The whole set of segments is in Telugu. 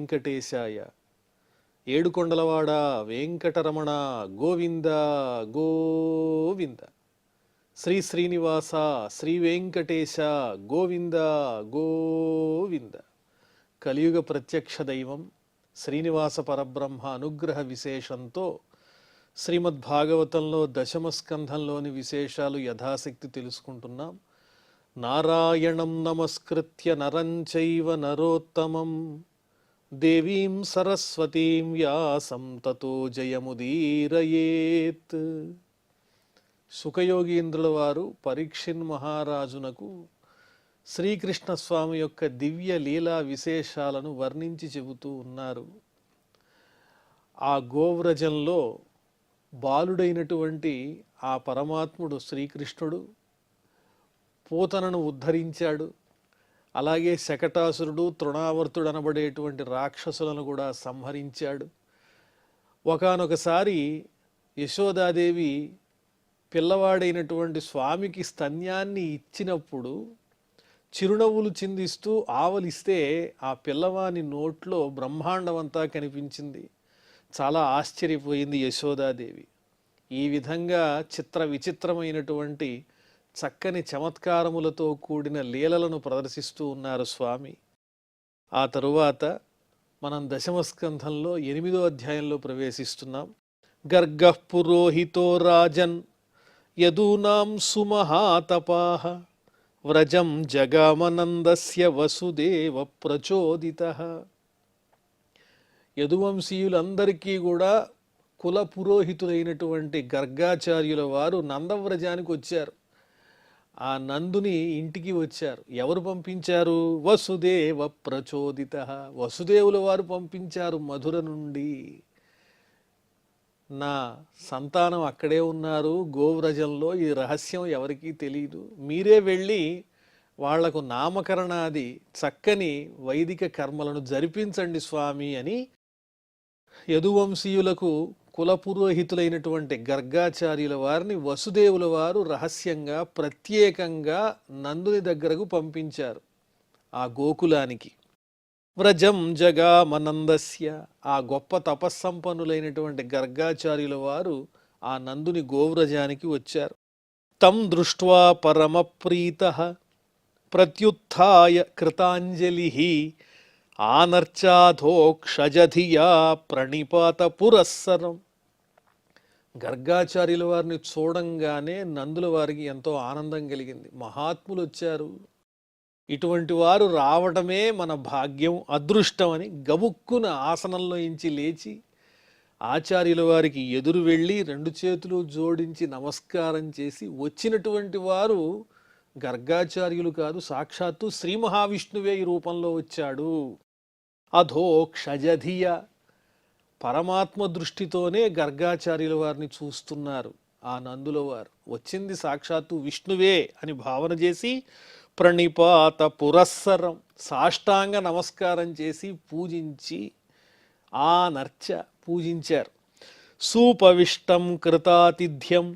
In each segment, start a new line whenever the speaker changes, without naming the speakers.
వెంకటేశాయ. ఏడుకొండలవాడ వెంకటరమణ గోవింద గోవింద. శ్రీ శ్రీనివాస శ్రీ వెంకటేశ గోవింద గోవింద. కలియుగ ప్రత్యక్ష దైవం శ్రీనివాస పరబ్రహ్మ అనుగ్రహ విశేషంతో శ్రీమద్భాగవతంలో దశమ స్కంధంలోని విశేషాలు యథాశక్తి తెలుసుకుంటున్నాం. నారాయణం నమస్కృత్య నరం చైవ నరోత్తమం దేవీం సరస్వతీం వ్యాసం తతో జయముదీరయేత్. సుఖయోగీంద్రుల వారు పరీక్షిన్ మహారాజునకు శ్రీకృష్ణ స్వామి యొక్క దివ్య లీలా విశేషాలను వర్ణించి చెబుతూ ఉన్నారు. ఆ గోవ్రజంలో బాలుడైనటువంటి ఆ పరమాత్ముడు శ్రీకృష్ణుడు పూతనను ఉద్ధరించాడు. అలాగే శకటాసురుడు, తృణావర్తుడు అనబడేటువంటి రాక్షసులను కూడా సంహరించాడు. ఒకానొకసారి యశోదాదేవి పిల్లవాడైనటువంటి స్వామికి స్తన్యాన్ని ఇచ్చినప్పుడు చిరునవ్వులు చిందిస్తూ ఆవలిస్తే ఆ పిల్లవాని నోట్లో బ్రహ్మాండమంతా కనిపించింది. చాలా ఆశ్చర్యపోయింది యశోదాదేవి. ఈ విధంగా చిత్ర విచిత్రమైనటువంటి చక్కని చమత్కారములతో కూడిన లీలలను ప్రదర్శిస్తూ ఉన్నారు స్వామి. ఆ తరువాత మనం దశమస్కంధంలో 8వ అధ్యాయంలో ప్రవేశిస్తున్నాం. గర్గః పురోహితో రాజన్ యదూనాం సుమహాతపాః వ్రజం జగామనందస్య వసుదేవ ప్రచోదితః. యదువంశీయులందరికీ కూడా కుల పురోహితులైనటువంటి గర్గాచార్యుల వారు నందవ్రజానికి వచ్చారు. ఆ నందుని ఇంటికి వచ్చారు. ఎవరు పంపించారు? వసుదేవ ప్రచోదితః. వసుదేవుల వారు పంపించారు మధుర నుండి. నా సంతానం అక్కడే ఉన్నారు గోవ్రజంలో, ఈ రహస్యం ఎవరికీ తెలియదు, మీరే వెళ్ళి వాళ్లకు నామకరణాది చక్కని వైదిక కర్మలను జరిపించండి స్వామి అని యదువంశీయులకు కులపురోహితులైనటువంటి గర్గాచార్యుల వారిని వసుదేవుల వారు రహస్యంగా ప్రత్యేకంగా నందుని దగ్గరకు పంపించారు ఆ గోకులానికి. వ్రజం జగామనందస్య. ఆ గొప్ప తపస్సంపన్నులైనటువంటి గర్గాచార్యుల వారు ఆ నందుని గోవ్రజానికి వచ్చారు. తం దృష్ట్వా పరమప్రీతః ప్రత్యుత్థాయ కృతాంజలిః ఆనర్చాధోక్షజధియా ప్రణిపాత పురస్సరం. గర్గాచార్యుల వారిని చూడంగానే నందుల వారికి ఎంతో ఆనందం కలిగింది. మహాత్ములు వచ్చారు, ఇటువంటి వారు రావడమే మన భాగ్యం, అదృష్టం అని గబుక్కున ఆసనంలో ఇంచి లేచి ఆచార్యుల వారికి ఎదురు వెళ్ళి 2 చేతులు జోడించి నమస్కారం చేసి, వచ్చినటువంటి వారు గర్గాచార్యులు కాదు, సాక్షాత్తు శ్రీ మహావిష్ణువే ఈ రూపంలో వచ్చాడు. అధోక్షజధియ. పరమాత్మ దృష్టితోనే గర్గాచార్యుల వారిని చూస్తున్నారు ఆ నందుల వారు. వచ్చింది సాక్షాత్తు విష్ణువే అని భావన చేసి ప్రణిపాత పురస్సరం, సాష్టాంగ నమస్కారం చేసి పూజించి ఆ నర్చ పూజించారు. సూపవిష్టం కృతాతిథ్యం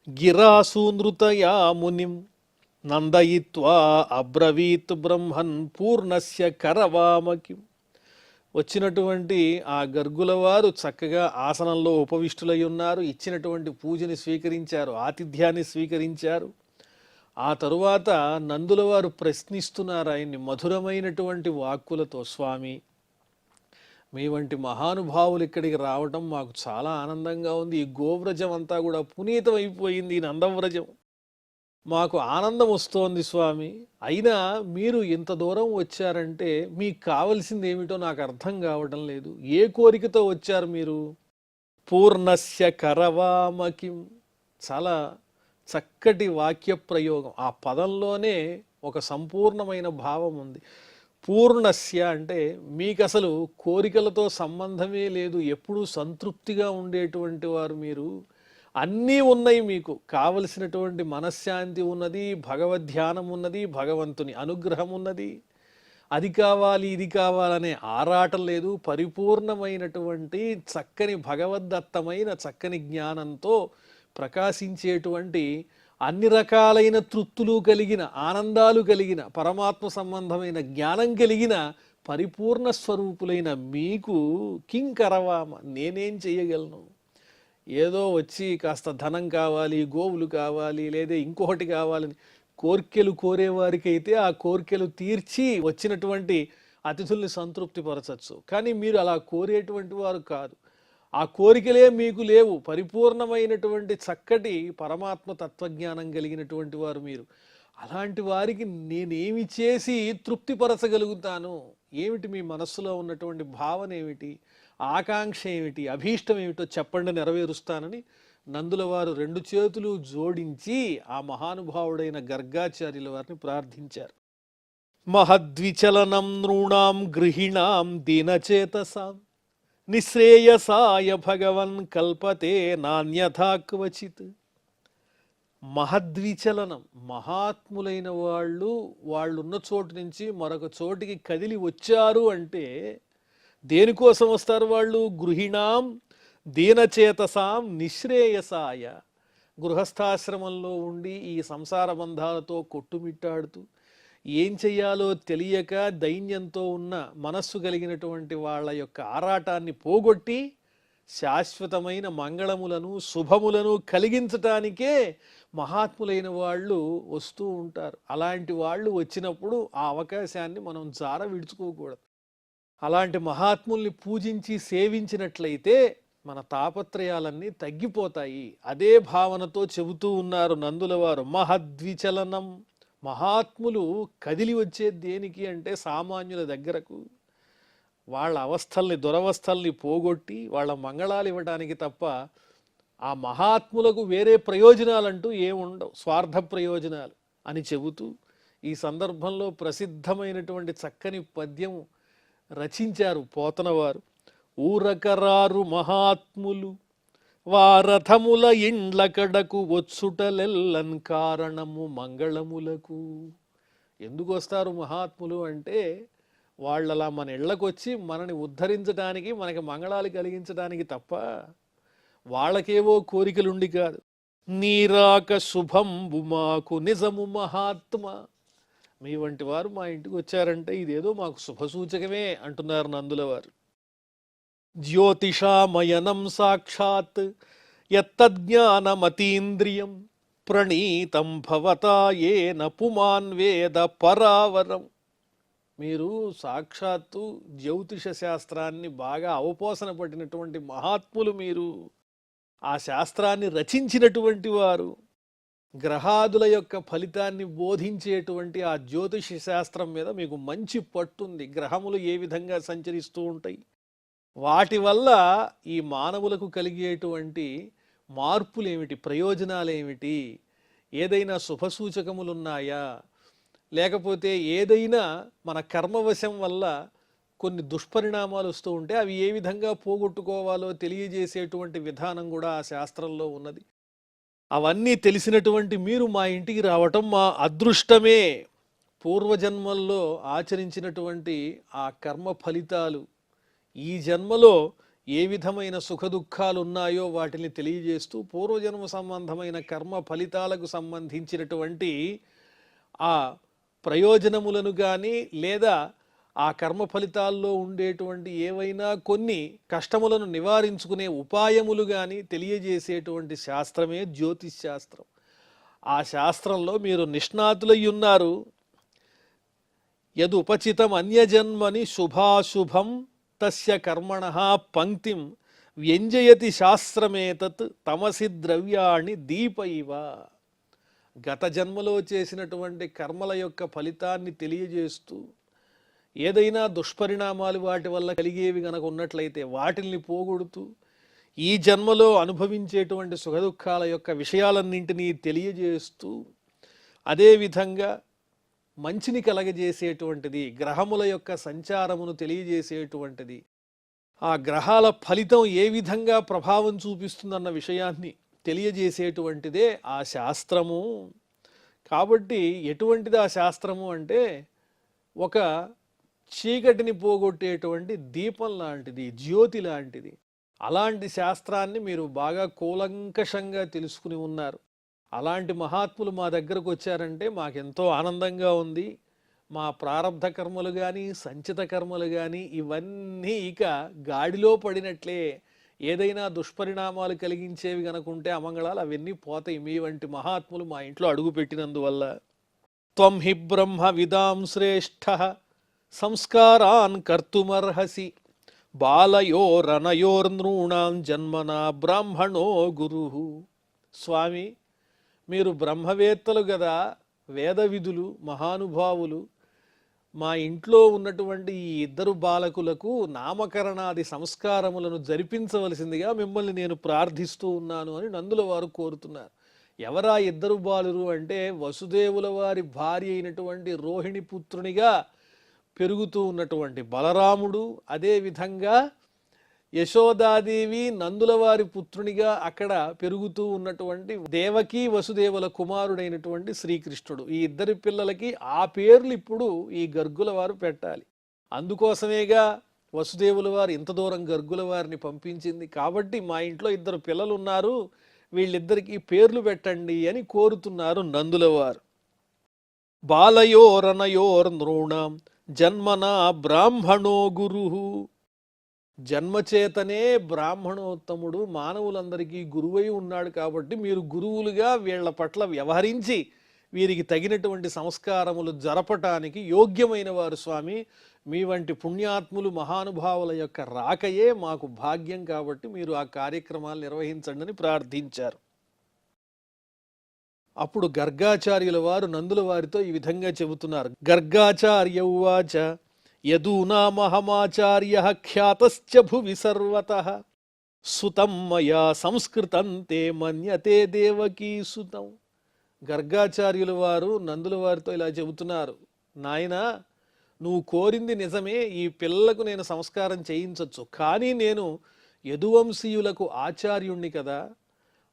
గిరాసూనృతయా మునిం నందయిత్వా అబ్రవీత్ బ్రహ్మన్ పూర్ణస్య కరవామకిం. వచ్చినటువంటి ఆ గర్గుల వారు చక్కగా ఆసనంలో ఉపవిష్టులై ఉన్నారు. ఇచ్చినటువంటి పూజని స్వీకరించారు, ఆతిథ్యాన్ని స్వీకరించారు. ఆ తరువాత నందుల వారు ప్రశ్నిస్తున్నారు ఆయన్ని మధురమైనటువంటి వాక్కులతో. స్వామి, మీ వంటి మహానుభావులు ఇక్కడికి రావడం మాకు చాలా ఆనందంగా ఉంది. ఈ గోవ్రజం అంతా కూడా పునీతం అయిపోయింది, ఈ నందవ్రజం. మాకు ఆనందం వస్తోంది స్వామి. అయినా మీరు ఇంత దూరం వచ్చారంటే మీకు కావలసింది ఏమిటో నాకు అర్థం కావడం లేదు. ఏ కోరికతో వచ్చారు మీరు? పూర్ణస్య కరవామకిం. చాలా చక్కటి వాక్య ప్రయోగం. ఆ పదంలోనే ఒక సంపూర్ణమైన భావం ఉంది. పూర్ణస్య అంటే మీకు అసలు కోరికలతో సంబంధమే లేదు, ఎప్పుడూ సంతృప్తిగా ఉండేటువంటి వారు మీరు. అన్నీ ఉన్నాయి, మీకు కావలసినటువంటి మనశ్శాంతి ఉన్నది, భగవద్ధ్యానం ఉన్నది, భగవంతుని అనుగ్రహం ఉన్నది. అది కావాలి ఇది కావాలనే ఆరాటం లేదు. పరిపూర్ణమైనటువంటి చక్కని భగవద్దత్తమైన చక్కని జ్ఞానంతో ప్రకాశించేటువంటి అన్ని రకాలైన తృప్తులు కలిగిన, ఆనందాలు కలిగిన, పరమాత్మ సంబంధమైన జ్ఞానం కలిగిన పరిపూర్ణ స్వరూపులైన మీకు కింకరవామ, నేనేం చెయ్యగలను? ఏదో వచ్చి కాస్త ధనం కావాలి, గోవులు కావాలి, లేదా ఇంకొకటి కావాలని కోర్కెలు కోరేవారికైతే ఆ కోర్కెలు తీర్చి వచ్చినటువంటి అతిథుల్ని సంతృప్తిపరచచ్చు. కానీ మీరు అలా కోరేటువంటి వారు కాదు. ఆ కోరికలే మీకు లేవు. పరిపూర్ణమైనటువంటి చక్కటి పరమాత్మ తత్వజ్ఞానం కలిగినటువంటి వారు మీరు. అలాంటి వారికి నేనేమి చేసి తృప్తిపరచగలుగుతాను? ఏమిటి మీ మనస్సులో ఉన్నటువంటి భావన ఏమిటి, ఆకాంక్ష ఏమిటి, అభీష్టం ఏమిటో చెప్పండి, నెరవేరుస్తానని నందుల వారు 2 చేతులు జోడించి ఆ మహానుభావుడైన గర్గాచార్యుల వారిని ప్రార్థించారు. మహద్విచలనం నృణాం గృహిణాం దీనచేతసాం నిశ్రేయసాయ భగవన్ కల్పతే నాన్యథా క్వచిత్. మహద్విచలనం, మహాత్ములైన వాళ్ళున్న చోటు నుంచి మరొక చోటికి కదిలి వచ్చారు అంటే దేనికోసం వస్తారు వాళ్ళు? గృహిణాం దీనచేతసాం నిశ్రేయసాయ. గృహస్థాశ్రమంలో ఉండి ఈ సంసార బంధాలతో కొట్టుమిట్టాడుతూ ఏం చెయ్యాలో తెలియక దైన్యంతో ఉన్న మనస్సు కలిగినటువంటి వాళ్ళ యొక్క ఆరాటాన్ని పోగొట్టి శాశ్వతమైన మంగళములను శుభములను కలిగించటానికే మహాత్ములైన వాళ్ళు వస్తూ ఉంటారు. అలాంటి వాళ్ళు వచ్చినప్పుడు ఆ అవకాశాన్ని మనం జార విడుచుకోకూడదు. అలాంటి మహాత్ముల్ని పూజించి సేవించినట్లయితే మన తాపత్రయాలన్నీ తగ్గిపోతాయి. అదే భావనతో చెబుతూ ఉన్నారు నందుల వారు. మహద్విచలనం, మహాత్ములు కదిలి వచ్చేది దేనికి అంటే సామాన్యుల దగ్గరకు వాళ్ళ అవస్థల్ని, దురవస్థల్ని పోగొట్టి వాళ్ళ మంగళాలు ఇవ్వడానికి తప్ప ఆ మహాత్ములకు వేరే ప్రయోజనాలంటూ ఏముండవు, స్వార్థ ప్రయోజనాలు అని చెబుతూ ఈ సందర్భంలో ప్రసిద్ధమైనటువంటి చక్కని పద్యం రచించారు పోతనవారు. ఊరకరారు మహాత్ములు వారథముల ఇండ్ల కడకు వచ్చుటలెల్లన్ కారణము మంగళములకు. ఎందుకు వస్తారు మహాత్ములు అంటే వాళ్ళలా మన ఇళ్లకొచ్చి మనని ఉద్ధరించడానికి, మనకి మంగళాలు కలిగించడానికి తప్ప వాళ్ళకేవో కోరికలుండి కాదు. నీరాక శుభంబు మాకు నిజము మహాత్మ. మీ వంటి వారు మా ఇంటికి వచ్చారంటే ఇదేదో మాకు శుభసూచకమే అంటున్నారు నందుల వారు. జ్యోతిషామయనం సాక్షాత్ యత్తజ్ఞానమతీంద్రియం ప్రణీతం భవతా ఏన పుమాన్ వేద పరావరం. మీరు సాక్షాత్తు జ్యోతిష శాస్త్రాన్ని బాగా అవపోసన పట్టినటువంటి మహాత్ములు. మీరు ఆ శాస్త్రాన్ని రచించినటువంటి వారు. గ్రహాదుల యొక్క ఫలితాన్ని బోధించేటువంటి ఆ జ్యోతిష శాస్త్రం మీద మీకు మంచి పట్టుంది. గ్రహములు ఏ విధంగా సంచరిస్తూ ఉంటాయి, వాటి వల్ల ఈ మానవులకు కలిగేటువంటి మార్పులేమిటి, ప్రయోజనాలేమిటి, ఏదైనా శుభసూచకములున్నాయా, లేకపోతే ఏదైనా మన కర్మవశం వల్ల కొన్ని దుష్పరిణామాలు వస్తూ ఉంటే అవి ఏ విధంగా పోగొట్టుకోవాలో తెలియజేసేటువంటి విధానం కూడా ఆ శాస్త్రంలో ఉన్నది. అవన్నీ తెలిసినటువంటి మీరు మా ఇంటికి రావటం మా అదృష్టమే. పూర్వజన్మల్లో ఆచరించినటువంటి ఆ కర్మ ఫలితాలు ఈ జన్మలో ఏ విధమైన సుఖదుఖాలు ఉన్నాయో వాటిని తెలియజేస్తూ పూర్వజన్మ సంబంధమైన కర్మ ఫలితాలకు సంబంధించినటువంటి ఆ ప్రయోజనములను కానీ లేదా ఆ కర్మ ఫలితాల్లో ఉండేటువంటి ఏవైనా కొన్ని కష్టములను నివారించుకునే ఉపాయములు కానీ తెలియజేసేటువంటి శాస్త్రమే జ్యోతిష్ శాస్త్రం. ఆ శాస్త్రంలో మీరు నిష్ణాతులై ఉన్నారు. యదుపచితం అన్యజన్మని శుభాశుభం తస్య కర్మణః పంక్తిం వ్యంజయతి శాస్త్రమేతత్ తమసి ద్రవ్యాణి దీపైవ. గత జన్మలో చేసినటువంటి కర్మల యొక్క ఫలితాన్ని తెలియజేస్తూ ఏదైనా దుష్పరిణామాలు వాటి వల్ల కలిగేవి గనక ఉన్నట్లయితే వాటిల్ని పోగొడుతూ ఈ జన్మలో అనుభవించేటువంటి సుఖదుఖాల యొక్క విషయాలన్నింటినీ తెలియజేస్తూ అదేవిధంగా మంచిని కలగజేసేటువంటిది, గ్రహముల యొక్క సంచారమును తెలియజేసేటువంటిది, ఆ గ్రహాల ఫలితం ఏ విధంగా ప్రభావం చూపిస్తుందన్న విషయాన్ని తెలియజేసేటువంటిదే ఆ శాస్త్రము. కాబట్టి ఎటువంటిది ఆ శాస్త్రము అంటే ఒక చీకటిని పోగొట్టేటువంటి దీపం లాంటిది, జ్యోతి లాంటిది. అలాంటి శాస్త్రాన్ని మీరు బాగా కూలంకషంగా తెలుసుకుని ఉన్నారు. అలాంటి మహాత్ములు మా దగ్గరకు వచ్చారంటే మాకెంతో ఆనందంగా ఉంది. మా ప్రారబ్ధ కర్మలు కానీ సంచిత కర్మలు కానీ ఇవన్నీ ఇక గాడిలో పడినట్లే. ఏదైనా దుష్పరిణామాలు కలిగించేవి గనుకుంటే అమంగళాలు అవన్నీ పోతాయి మీ వంటి మహాత్ములు మా ఇంట్లో అడుగు పెట్టినందువల్ల. త్వం హి బ్రహ్మ విదాం శ్రేష్ఠ సంస్కారాన్ కర్తుమర్హసి బాలయోరనయోర్నృణాం జన్మనా బ్రాహ్మణో గురు. స్వామి, మీరు బ్రహ్మవేత్తలు కదా, వేద విధులు, మహానుభావులు. మా ఇంట్లో ఉన్నటువంటి ఈ ఇద్దరు బాలకులకు నామకరణాది సంస్కారములను జరిపించవలసిందిగా మిమ్మల్ని నేను ప్రార్థిస్తూ ఉన్నాను అని నందుల వారు కోరుతున్నారు. ఎవరా ఇద్దరు బాలురు అంటే వసుదేవుల వారి భార్య అయినటువంటి రోహిణి పుత్రునిగా పెరుగుతూ ఉన్నటువంటి బలరాముడు, అదేవిధంగా యశోదాదేవి నందుల వారి పుత్రునిగా అక్కడ పెరుగుతూ ఉన్నటువంటి దేవకీ వసుదేవుల కుమారుడైనటువంటి శ్రీకృష్ణుడు. ఈ ఇద్దరి పిల్లలకి ఆ పేర్లు ఇప్పుడు ఈ గర్గుల వారు పెట్టాలి. అందుకోసమేగా వసుదేవుల వారు ఇంత దూరం గర్గుల వారిని పంపించింది. కాబట్టి మా ఇంట్లో ఇద్దరు పిల్లలు ఉన్నారు, వీళ్ళిద్దరికి పేర్లు పెట్టండి అని కోరుతున్నారు నందుల వారు. బాలయోరనయోర్ నృణాం జన్మనా బ్రాహ్మణో గురు. జన్మచేతనే బ్రాహ్మణోత్తముడు మానవులందరికీ గురువై ఉన్నాడు. కాబట్టి మీరు గురువులుగా వీళ్ల పట్ల వ్యవహరించి వీరికి తగినటువంటి సంస్కారములు జరపటానికి యోగ్యమైన వారు స్వామి. మీ వంటి పుణ్యాత్ములు మహానుభావుల యొక్క రాకయే మాకు భాగ్యం. కాబట్టి మీరు ఆ కార్యక్రమాలు నిర్వహించండి అని ప్రార్థించారు. అప్పుడు గర్గాచార్యుల వారు నందుల వారితో ఈ విధంగా చెబుతున్నారు. గర్గాచార్య ఉవాచ యదూనామహమాచార్య ఖ్యాతశ్చ భువి సర్వతః సుతం మయా సంస్కృతం తే మన్యతే దేవకీ సుతం. గర్గాచార్యుల వారు నందుల వారితో ఇలా చెబుతున్నారు. నాయనా, నువ్వు కోరింది నిజమే, ఈ పిల్లలకు నేను సంస్కారం చేయించవచ్చు. కానీ నేను యదువంశీయులకు ఆచార్యుణ్ణి కదా.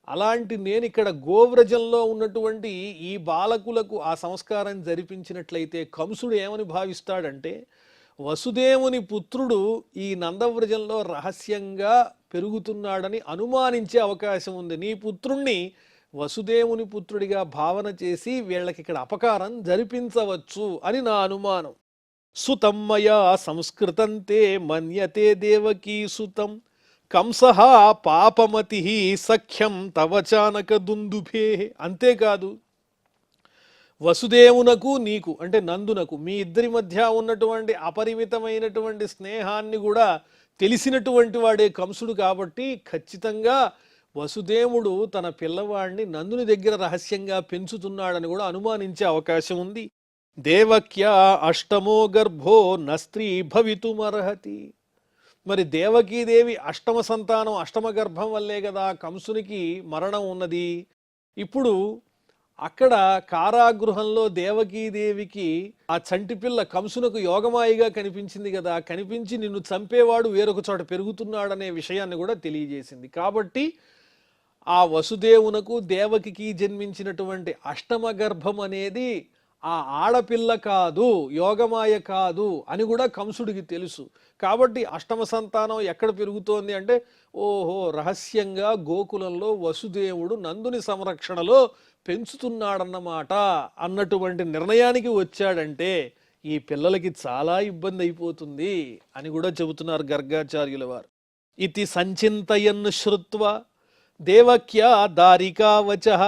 అలాంటి నేను ఇక్కడ గోవ్రజంలో ఉన్నటువంటి ఈ బాలకులకు ఆ సంస్కారం జరిపించినట్లయితే కంసుడు ఏమని భావిస్తాడంటే, వసుదేవుని పుత్రుడు ఈ నందవ్రజంలో రహస్యంగా పెరుగుతున్నాడని అనుమానించే అవకాశం ఉంది. నీ పుత్రుణ్ణి వసుదేవుని పుత్రుడిగా భావన చేసి వీళ్ళకి ఇక్కడ అపకారం జరిపించవచ్చు అని నా అనుమానం. సుతం మయా సంస్కృతం తే మన్యతే దేవకీ సుతం కంసః పాపమతి సఖ్యం తవచానక దుందుభే. అంతేకాదు, వసుదేవునకు నీకు అంటే నందునకు మీ ఇద్దరి మధ్య ఉన్నటువంటి అపరిమితమైనటువంటి స్నేహాన్ని కూడా తెలిసినటువంటి వాడే కంసుడు. కాబట్టి ఖచ్చితంగా వసుదేవుడు తన పిల్లవాడిని నందుని దగ్గర రహస్యంగా పెంచుతున్నాడని కూడా అనుమానించే అవకాశం ఉంది. దేవక్యా అష్టమో గర్భో నస్త్రీ భవితుమర్హతి. మరి దేవకీదేవి అష్టమ సంతానం, అష్టమ గర్భం వల్లే కదా కంసునికి మరణం ఉన్నది. ఇప్పుడు అక్కడ కారాగృహంలో దేవకీదేవికి ఆ చంటిపిల్ల కంసునకు యోగమాయిగా కనిపించింది కదా. కనిపించి నిన్ను చంపేవాడు వేరొక చోట పెరుగుతున్నాడనే విషయాన్ని కూడా తెలియజేసింది. కాబట్టి ఆ వసుదేవునకు దేవకికి జన్మించినటువంటి అష్టమ గర్భం అనేది ఆ ఆడపిల్ల కాదు, యోగమాయ కాదు అని కూడా కంసుడికి తెలుసు. కాబట్టి అష్టమ సంతానం ఎక్కడ పెరుగుతోంది అంటే, ఓహో, రహస్యంగా గోకులంలో వసుదేవుడు నందుని సంరక్షణలో పెంచుతున్నాడన్నమాట అన్నటువంటి నిర్ణయానికి వచ్చాడంటే ఈ పిల్లలకి చాలా ఇబ్బంది అయిపోతుంది అని కూడా చెబుతున్నారు గర్గాచార్యుల వారు. ఇతి సంచింతయన్ శ్రుత్వా దేవక్యా దారికావచః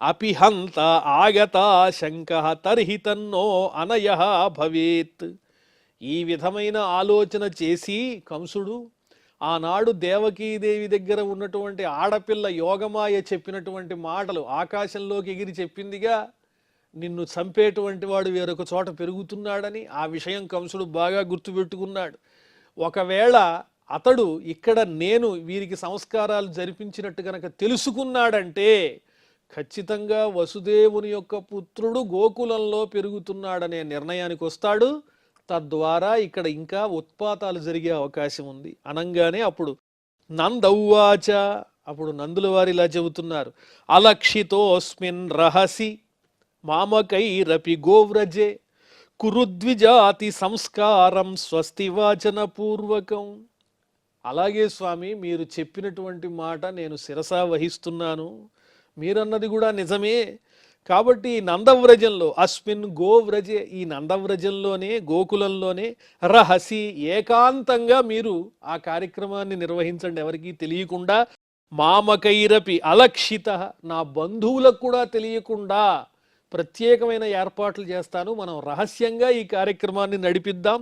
అపిహంత ఆగతా శంకః తర్హి తన్నో అనయః భవేత్. ఈ విధమైన ఆలోచన చేసి కంసుడు ఆనాడు దేవకీదేవి దగ్గర ఉన్నటువంటి ఆడపిల్ల యోగమాయ చెప్పినటువంటి మాటలు ఆకాశంలోకి ఎగిరి చెప్పిందిగా, నిన్ను చంపేటువంటి వాడు వేరొక చోట పెరుగుతున్నాడని. ఆ విషయం కంసుడు బాగా గుర్తుపెట్టుకున్నాడు. ఒకవేళ అతడు ఇక్కడ నేను వీరికి సంస్కారాలు జరిపించినట్టు గనక తెలుసుకున్నాడంటే ఖచ్చితంగా వసుదేవుని యొక్క పుత్రుడు గోకులంలో పెరుగుతున్నాడనే నిర్ణయానికి వస్తాడు. తద్వారా ఇక్కడ ఇంకా ఉత్పాతాలు జరిగే అవకాశం ఉంది అనంగానే అప్పుడు నందౌవాచ, అప్పుడు నందుల వారు ఇలా చెబుతున్నారు. అలక్షితోస్మిన్ రహసి మామకైరపి గోవ్రజే కురుద్విజాతి సంస్కారం స్వస్తి వాచన పూర్వకం. అలాగే స్వామి, మీరు చెప్పినటువంటి మాట నేను శిరసా వహిస్తున్నాను. మీరన్నది కూడా నిజమే. కాబట్టి నందవ్రజంలో అస్మిన్ గోవ్రజే, ఈ నందవ్రజంలోనే గోకులంలోనే రహసి ఏకాంతంగా మీరు ఆ కార్యక్రమాన్ని నిర్వహించండి, ఎవరికీ తెలియకుండా. మామకైరపి అలక్షిత, నా బంధువులకు కూడా తెలియకుండా ప్రత్యేకమైన ఏర్పాట్లు చేస్తాను, మనం రహస్యంగా ఈ కార్యక్రమాన్ని నడిపిద్దాం.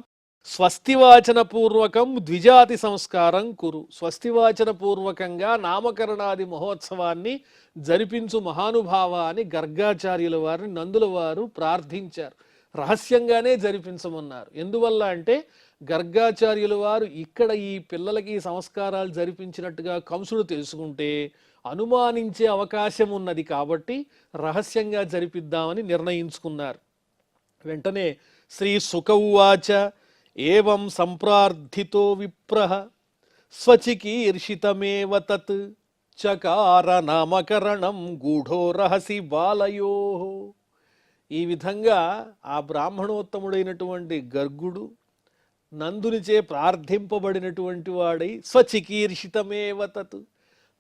స్వస్తివాచన పూర్వకం ద్విజాతి సంస్కారం కురు, స్వస్తివాచన పూర్వకంగా నామకరణాది మహోత్సవాన్ని జరిపించు మహానుభావ అని గర్గాచార్యుల వారిని నందుల వారు ప్రార్థించారు. రహస్యంగానే జరిపించమన్నారు. ఎందువల్ల అంటే గర్గాచార్యుల వారు ఇక్కడ ఈ పిల్లలకి సంస్కారాలు జరిపించినట్టుగా కంసుడు తెలుసుకుంటే అనుమానించే అవకాశం ఉన్నది, కాబట్టి రహస్యంగా జరిపిద్దామని నిర్ణయించుకున్నారు. వెంటనే శ్రీ సుక ఉవాచ ఏవం సంప్రార్థితో విప్రః స్వచికీర్షితమేవ తత్ చకార నామకరణం గూఢో రహసి బాలయో. ఈ విధంగా ఆ బ్రాహ్మణోత్తముడైనటువంటి గర్గుడు నందునిచే ప్రార్థింపబడినటువంటి వాడై స్వచికీర్షితమేవ తత్,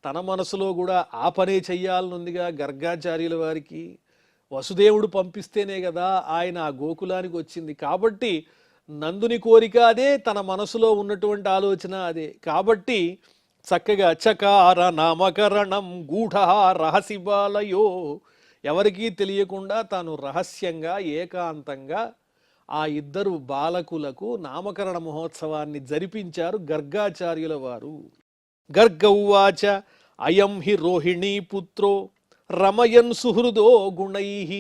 తన మనసులో కూడా ఆ పనే చెయ్యాలనుందిగా గర్గాచార్యుల వారికి. వసుదేవుడు పంపిస్తేనే కదా ఆయన ఆ గోకులానికి వచ్చింది, కాబట్టి నందుని కోరిక అదే, తన మనసులో ఉన్నటువంటి ఆలోచన అదే. కాబట్టి చక్కగా చకార నామకరణం గూఢ రహసి బాలయో, ఎవరికీ తెలియకుండా తాను రహస్యంగా ఏకాంతంగా ఆ ఇద్దరు బాలకులకు నామకరణ మహోత్సవాన్ని జరిపించారు గర్గాచార్యుల వారు. గర్గ ఉవాచ అయం హి రోహిణీ పుత్రో రమయన్ సుహృదో గుణైః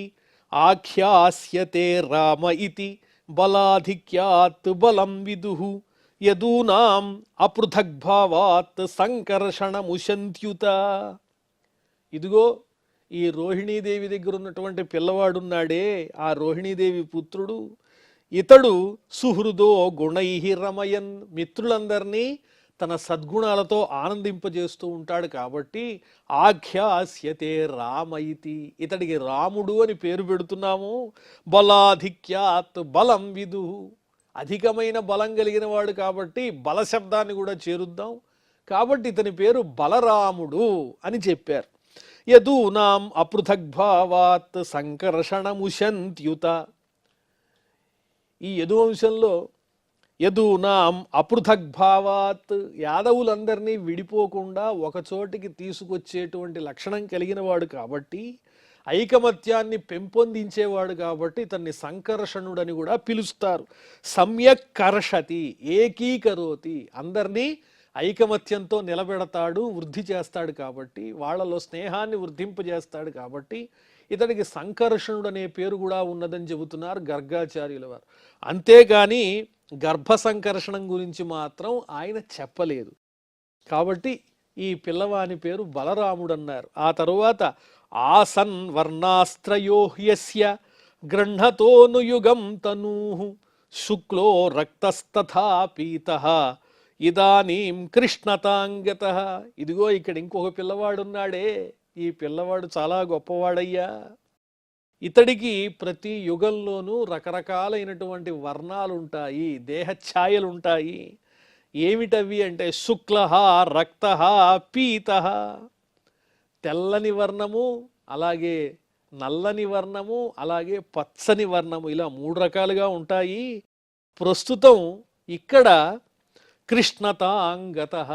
ఆఖ్యాస్యతే రామ ఇతి బలాధిక్యాత్ బలం విదుః యదూనాం అపృథగ్భావాత్ సంకర్షణముశంత్యుత. ఇదిగో ఈ రోహిణీదేవి దగ్గర ఉన్నటువంటి పిల్లవాడున్నాడే, ఆ రోహిణీదేవి పుత్రుడు, ఇతడు సుహృదో గుణైః రమయన్, మిత్రులందరినీ తన సద్గుణాలతో ఆనందింపజేస్తూ ఉంటాడు. కాబట్టి ఆఖ్యాస్యతే రామ ఇతి, ఇతడికి రాముడు అని పేరు పెడుతున్నాము. బలాధిక్యాత్ బలం విదు, అధికమైన బలం కలిగిన వాడు కాబట్టి బల శబ్దాన్ని కూడా చేరుద్దాం, కాబట్టి ఇతని పేరు బలరాముడు అని చెప్పారు. యదూనాం అపృథగ్భావాత్ సంకర్షణముశంత్యుత. ఈ యదువంశంలో యదూనాం అపృథగ్భావాత్, యాదవులందరినీ విడిపోకుండా ఒకచోటికి తీసుకొచ్చేటువంటి లక్షణం కలిగిన వాడు కాబట్టి, ఐకమత్యాన్ని పెంపొందించేవాడు కాబట్టి ఇతన్ని సంకర్షణుడని కూడా పిలుస్తారు. సమ్యక్ కర్షతి ఏకీకరోతి, అందరినీ ఐకమత్యంతో నిలబెడతాడు, వృద్ధి చేస్తాడు, కాబట్టి వాళ్ళలో స్నేహాన్ని వృద్ధింపజేస్తాడు, కాబట్టి ఇతడికి సంకర్షణుడు అనే పేరు కూడా ఉన్నదని చెబుతున్నారు గర్గాచార్యుల వారు. అంతేగాని గర్భ సంకర్షణం గురించి మాత్రం ఆయన చెప్పలేదు. కాబట్టి ఈ పిల్లవాని పేరు బలరాముడు అన్నారు. ఆ తరువాత ఆసన్ వర్ణాస్త్రయోహ్యస్య గృహతోనుయుగం తనూః శుక్లో రక్తస్తథా పీతః ఇదానీం కృష్ణతాంగతః. ఇదిగో ఇక్కడ ఇంకొక పిల్లవాడున్నాడే, ఈ పిల్లవాడు చాలా గొప్పవాడయ్యా. ఇతడికి ప్రతి యుగంలోనూ రకరకాలైనటువంటి వర్ణాలు ఉంటాయి, దేహఛాయలు ఉంటాయి. ఏమిటవి అంటే శుక్లః రక్తః పీతః, తెల్లని వర్ణము, అలాగే నల్లని వర్ణము, అలాగే పచ్చని వర్ణము, ఇలా 3 రకాలుగా ఉంటాయి. ప్రస్తుతం ఇక్కడ కృష్ణతాంగతః,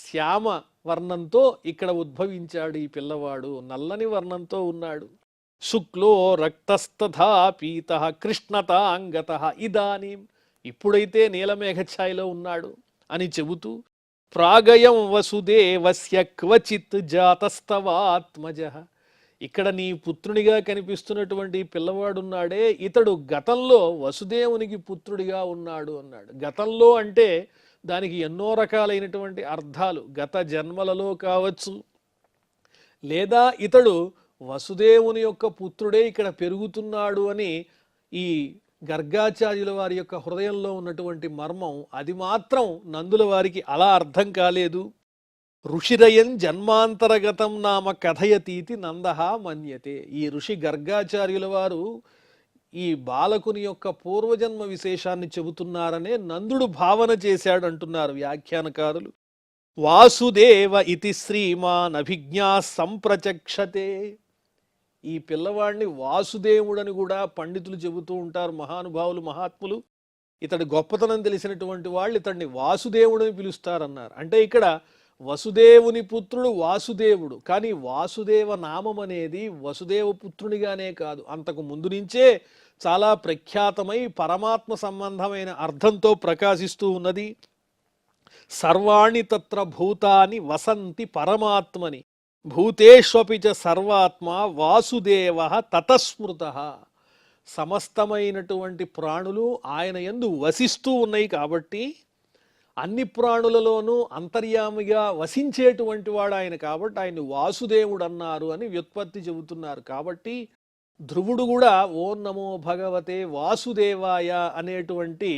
శ్యామ వర్ణంతో ఇక్కడ ఉద్భవించాడు ఈ పిల్లవాడు, నల్లని వర్ణంతో ఉన్నాడు. శుక్లో రక్తస్తథా పీతః కృష్ణతాంగతః ఇదానీం, ఇప్పుడైతే నీలమేఘఛాయలో ఉన్నాడు అని చెబుతూ ప్రాగయం వసుదేవస్య క్వచిత్ జాతస్తవాత్మజః, ఇక్కడ నీ పుత్రునిగా కనిపిస్తున్నటువంటి పిల్లవాడున్నాడే, ఇతడు గతంలో వసుదేవునికి పుత్రుడిగా ఉన్నాడు అన్నాడు. గతంలో అంటే దానికి ఎన్నో రకాలైనటువంటి అర్థాలు, గత జన్మలలో కావచ్చు, లేదా ఇతడు వసుదేవుని యొక్క పుత్రుడే ఇక్కడ పెరుగుతున్నాడు అని ఈ గర్గాచార్యుల వారి యొక్క హృదయంలో ఉన్నటువంటి మర్మం, అది మాత్రం నందుల వారికి అలా అర్థం కాలేదు. ఋషిరయన్ జన్మాంతరగతం నామ కథయతీతి నందః మన్యతే. ఈ ఋషి గర్గాచార్యుల వారు ఈ బాలకుని యొక్క పూర్వజన్మ విశేషాన్ని చెబుతున్నారనే నందుడు భావన చేశాడు అంటున్నారు వ్యాఖ్యానకారులు. వాసుదేవ ఇతి శ్రీమాన్ అభిజ్ఞా సంప్రచక్షతే. ఈ పిల్లవాడిని వాసుదేవుడని కూడా పండితులు చెబుతూ ఉంటారు, మహానుభావులు మహాత్ములు. ఇతడి గొప్పతనం తెలిసినటువంటి వాళ్ళు ఇతడిని వాసుదేవుడని పిలుస్తారన్నారు. అంటే ఇక్కడ వసుదేవుని పుత్రుడు వాసుదేవుడు, కానీ వాసుదేవ నామం అనేది వసుదేవ పుత్రునిగానే కాదు, అంతకు ముందు నుంచే చాలా ప్రఖ్యాతమై పరమాత్మ సంబంధమైన అర్థంతో ప్రకాశిస్తూ ఉన్నది. సర్వాణి తత్ర భూతాని వసంతి పరమాత్మని భూతేష్వపి చ సర్వాత్మ వాసుదేవ తతస్మృత. సమస్తమైనటువంటి ప్రాణులు ఆయన యందు వసిస్తూ ఉన్నాయి కాబట్టి, అన్ని ప్రాణులలోనూ అంతర్యామిగా వసించేటువంటి వాడు ఆయన కాబట్టి ఆయన్ని వాసుదేవుడు అన్నారు అని వ్యుత్పత్తి చెబుతున్నారు. కాబట్టి ధ్రువుడు కూడా ఓం నమో భగవతే వాసుదేవాయ అనేటువంటి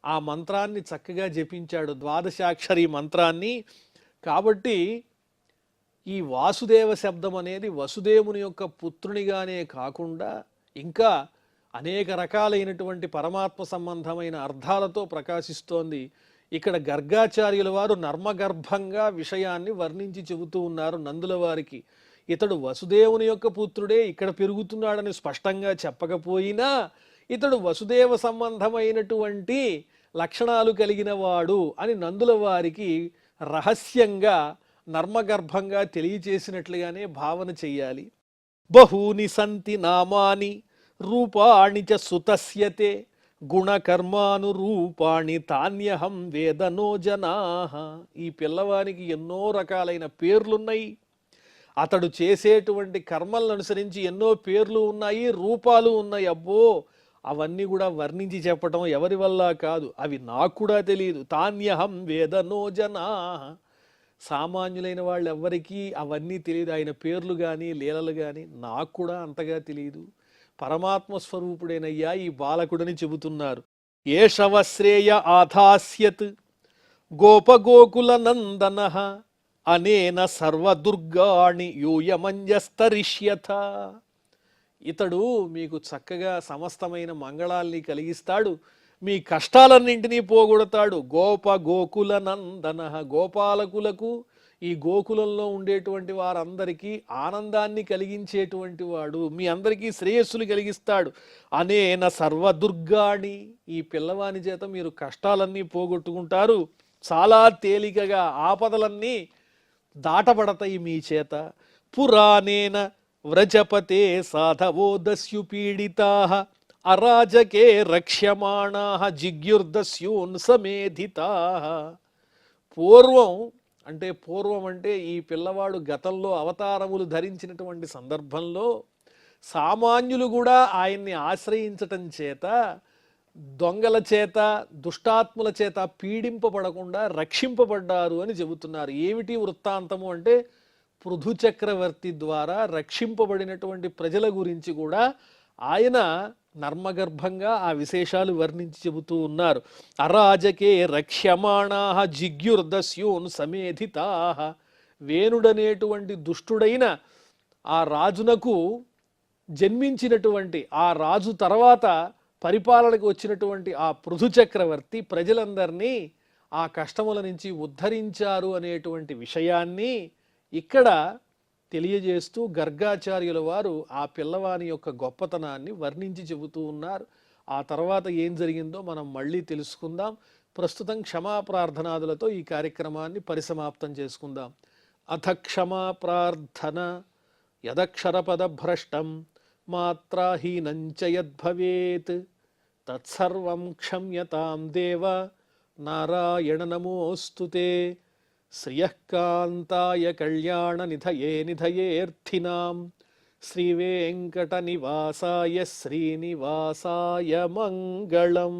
ఆ మంత్రాన్ని చక్కగా జపించాడు, ద్వాదశాక్షరి మంత్రాన్ని. కాబట్టి ఈ వాసుదేవ శబ్దం అనేది వసుదేవుని యొక్క పుత్రునిగానే కాకుండా ఇంకా అనేక రకాలైనటువంటి పరమాత్మ సంబంధమైన అర్థాలతో ప్రకాశిస్తోంది. ఇక్కడ గర్గాచార్యుల వారు నర్మగర్భంగా విషయాన్ని వర్ణించి చెబుతూ ఉన్నారు నందుల వారికి. ఇతడు వసుదేవుని యొక్క పుత్రుడే, ఇక్కడ పెరుగుతున్నాడని స్పష్టంగా చెప్పకపోయినా ఇతడు వసుదేవ సంబంధమైనటువంటి లక్షణాలు కలిగిన వాడు అని నందుల వారికి రహస్యంగా నర్మగర్భంగా తెలియచేసినట్లుగానే భావన చెయ్యాలి. బహూని సంతి నామాని రూపాణి చ సుతస్యతే గుణకర్మానురూపాణి తాన్యహం వేదనో జనాః. ఈ పిల్లవానికి ఎన్నో రకాలైన పేర్లున్నాయి, అతడు చేసేటువంటి కర్మలను అనుసరించి ఎన్నో పేర్లు ఉన్నాయి, రూపాలు ఉన్నాయి. అబ్బో, అవన్నీ కూడా వర్ణించి చెప్పటం ఎవరి వల్ల కాదు, అవి నాకు కూడా తెలియదు. తాన్యహం వేదనో జనాః. సామాన్యులైన వాళ్ళు ఎవ్వరికీ అవన్నీ తెలియదు, ఆయన పేర్లు కానీ లీలలు కానీ నాకు కూడా అంతగా తెలియదు. పరమాత్మ స్వరూపుడైనయ్యా ఈ బాలకుడని చెబుతున్నారు. ఏషవశ్రేయ ఆధాస్యత్ గోపగోకుల నందన అనేన సర్వదుర్గాణి యూయమంజస్తరిష్యథ. ఇతడు మీకు చక్కగా సమస్తమైన మంగళాల్ని కలిగిస్తాడు, మీ కష్టాలన్నింటినీ పోగొడతాడు. గోప గోకుల నందన, గోపాలకులకు ఈ గోకులంలో ఉండేటువంటి వారందరికీ ఆనందాన్ని కలిగించేటువంటి వాడు, మీ అందరికీ శ్రేయస్సులు కలిగిస్తాడు. అనేన సర్వదుర్గాణి, ఈ పిల్లవాని చేత మీరు కష్టాలన్నీ పోగొట్టుకుంటారు, చాలా తేలికగా ఆపదలన్నీ దాటబడతాయి మీ చేత. పురాణేన వ్రజపతే సాధవో దస్యుపీడితాః అరాజకే రక్ష్యమాణాః జిగ్యుర్దస్యూన్ సమేధితాః. పూర్వం అంటే ఈ పిల్లవాడు గతంలో అవతారములు ధరించినటువంటి సందర్భంలో సామాన్యులు కూడా ఆయన్ని ఆశ్రయించటం చేత దొంగల చేత దుష్టాత్ముల చేత పీడింపబడకుండా రక్షింపబడ్డారు అని చెబుతున్నారు. ఏమిటి వృత్తాంతము అంటే పృథు చక్రవర్తి ద్వారా రక్షింపబడినటువంటి ప్రజల గురించి కూడా ఆయన నర్మగర్భంగా ఆ విశేషాలు వర్ణించి చెబుతూ ఉన్నారు. అరాజకే రక్ష్యమాణాః జిగ్యుర్దస్యూన్ సమేధితాః. వేణుడనేటువంటి దుష్టుడైన ఆ రాజునకు జన్మించినటువంటి ఆ రాజు తర్వాత పరిపాలనకు వచ్చినటువంటి ఆ పృథు చక్రవర్తి ప్రజలందరినీ ఆ కష్టముల నుంచి ఉద్ధరించారు అనేటువంటి విషయాన్ని ఇక్కడ తెలియజేస్తూ గర్గాచార్యుల వారు ఆ పిల్లవాని యొక్క గొప్పతనాన్ని వర్ణించి చెబుతూ ఉన్నారు. ఆ తర్వాత ఏం జరిగిందో మనం మళ్ళీ తెలుసుకుందాం. ప్రస్తుతం క్షమా ప్రార్థనాదులతో ఈ కార్యక్రమాన్ని పరిసమాప్తం చేసుకుందాం. అథ క్షమా ప్రార్థన. యదక్షరపదభ్రష్టం మాత్రాహీనంచ యద్భవేత్ తత్సర్వం క్షమ్యతాం దేవ నారాయణ నమోస్తుతే. శ్రియఃకాంతాయ కళ్యాణ నిధయే నిధయేర్థినాం శ్రీవేంకట నివాసాయ శ్రీనివాసాయ మంగళం.